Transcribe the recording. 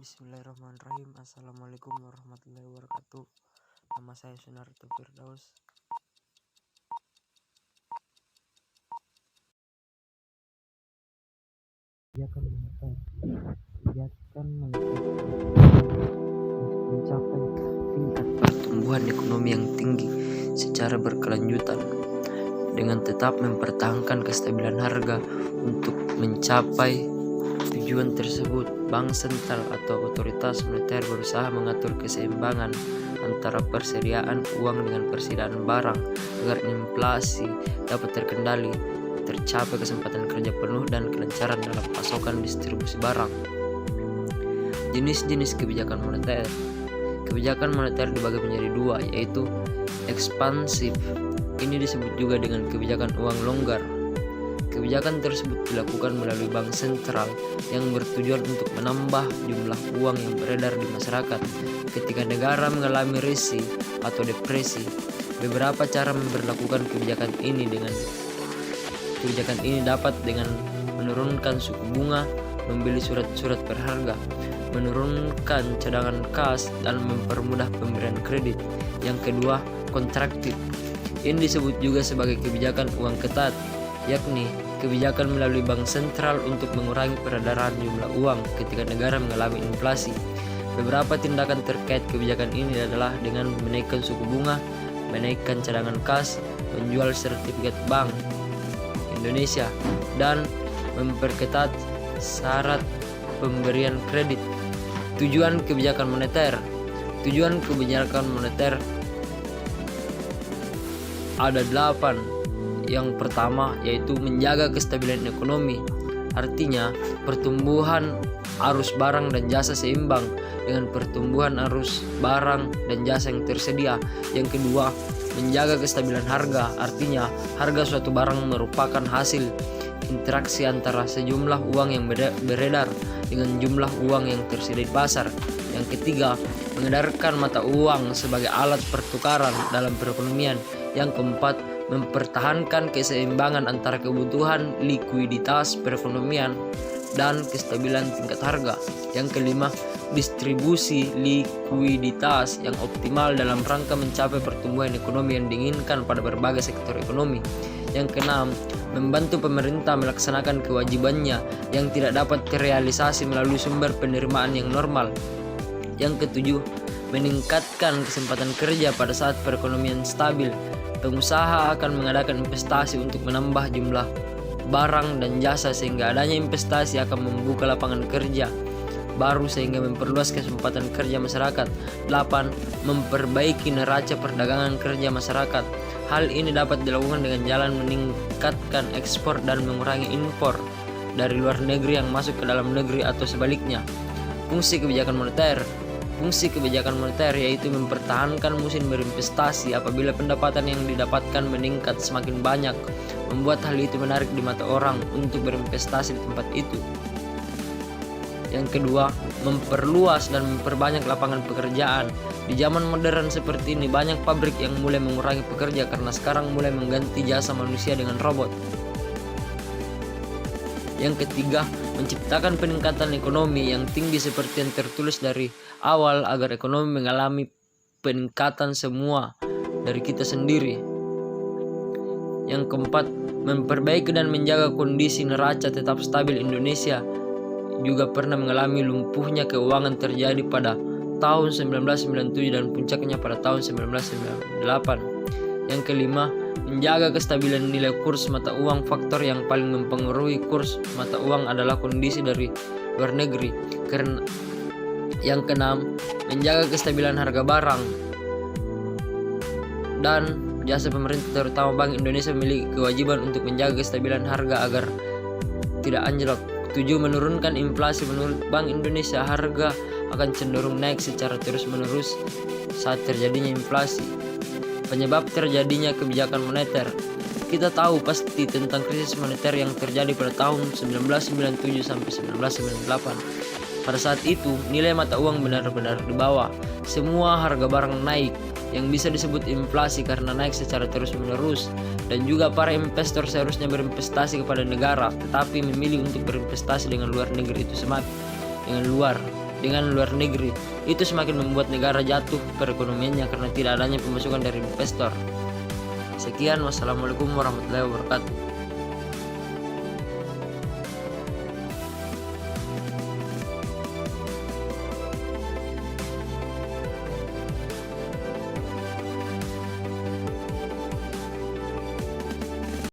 Bismillahirrahmanirrahim. Assalamualaikum warahmatullahi wabarakatuh. Nama saya Sunarto Firdaus. Kebijakan moneter mencapai tingkat pertumbuhan ekonomi yang tinggi secara berkelanjutan dengan tetap mempertahankan kestabilan harga. Untuk mencapai tujuan tersebut, Bank Sentral atau otoritas moneter berusaha mengatur keseimbangan antara persediaan uang dengan persediaan barang agar inflasi dapat terkendali, tercapai kesempatan kerja penuh dan kelancaran dalam pasokan distribusi barang. Jenis-jenis kebijakan moneter. Kebijakan moneter dibagi menjadi dua, yaitu ekspansif. Ini disebut juga dengan kebijakan uang longgar. Kebijakan tersebut dilakukan melalui bank sentral yang bertujuan untuk menambah jumlah uang yang beredar di masyarakat ketika negara mengalami resesi atau depresi. Beberapa cara memperlakukan kebijakan ini dapat dengan menurunkan suku bunga, membeli surat-surat berharga, menurunkan cadangan kas, dan mempermudah pemberian kredit. Yang kedua, kontraktif. Ini disebut juga sebagai kebijakan uang ketat, yakni kebijakan melalui bank sentral untuk mengurangi peredaran jumlah uang ketika negara mengalami inflasi. Beberapa tindakan terkait kebijakan ini adalah dengan menaikkan suku bunga, menaikkan cadangan kas, menjual sertifikat bank Indonesia, dan memperketat syarat pemberian kredit. Tujuan kebijakan moneter. Tujuan kebijakan moneter ada 8. Yang pertama yaitu menjaga kestabilan ekonomi. Artinya pertumbuhan arus barang dan jasa seimbang dengan pertumbuhan arus barang dan jasa yang tersedia. Yang kedua, menjaga kestabilan harga. Artinya harga suatu barang merupakan hasil interaksi antara sejumlah uang yang beredar dengan jumlah uang yang tersedia di pasar. Yang ketiga, mengedarkan mata uang sebagai alat pertukaran dalam perekonomian. Yang keempat, mempertahankan keseimbangan antara kebutuhan likuiditas perekonomian dan kestabilan tingkat harga. Yang kelima, distribusi likuiditas yang optimal dalam rangka mencapai pertumbuhan ekonomi yang diinginkan pada berbagai sektor ekonomi. Yang keenam, membantu pemerintah melaksanakan kewajibannya yang tidak dapat terrealisasi melalui sumber penerimaan yang normal. Yang ketujuh, meningkatkan kesempatan kerja pada saat perekonomian stabil. Pengusaha akan mengadakan investasi untuk menambah jumlah barang dan jasa sehingga adanya investasi akan membuka lapangan kerja baru sehingga memperluas kesempatan kerja masyarakat. 8. Memperbaiki neraca perdagangan kerja masyarakat. Hal ini dapat dilakukan dengan jalan meningkatkan ekspor dan mengurangi impor dari luar negeri yang masuk ke dalam negeri atau sebaliknya. Fungsi kebijakan moneter. Fungsi kebijakan moneter yaitu mempertahankan musim berinvestasi apabila pendapatan yang didapatkan meningkat semakin banyak, membuat hal itu menarik di mata orang untuk berinvestasi di tempat itu. Yang kedua, memperluas dan memperbanyak lapangan pekerjaan. Di zaman modern seperti ini, banyak pabrik yang mulai mengurangi pekerja karena sekarang mulai mengganti jasa manusia dengan robot. Yang ketiga, menciptakan peningkatan ekonomi yang tinggi seperti yang tertulis dari awal agar ekonomi mengalami peningkatan semua dari kita sendiri. Yang keempat, memperbaiki dan menjaga kondisi neraca tetap stabil. Indonesia juga pernah mengalami lumpuhnya keuangan terjadi pada tahun 1997 dan puncaknya pada tahun 1998. Yang kelima, menjaga kestabilan nilai kurs mata uang. Faktor yang paling mempengaruhi kurs mata uang adalah kondisi dari luar negeri. Yang keenam, menjaga kestabilan harga barang dan jasa pemerintah terutama Bank Indonesia memiliki kewajiban untuk menjaga kestabilan harga agar tidak anjlok. 7. Menurunkan inflasi. Menurut Bank Indonesia, harga akan cenderung naik secara terus-menerus saat terjadinya inflasi. Penyebab terjadinya kebijakan moneter. Kita tahu pasti tentang krisis moneter yang terjadi pada tahun 1997 sampai 1998. Pada saat itu, nilai mata uang benar-benar di bawah. Semua harga barang naik, yang bisa disebut inflasi karena naik secara terus-menerus. Dan juga para investor seharusnya berinvestasi kepada negara, tetapi memilih untuk berinvestasi dengan luar negeri itu dengan luar. dengan luar negeri. Itu semakin membuat negara jatuh perekonomiannya karena tidak adanya pemasukan dari investor. Sekian, wassalamualaikum warahmatullahi wabarakatuh.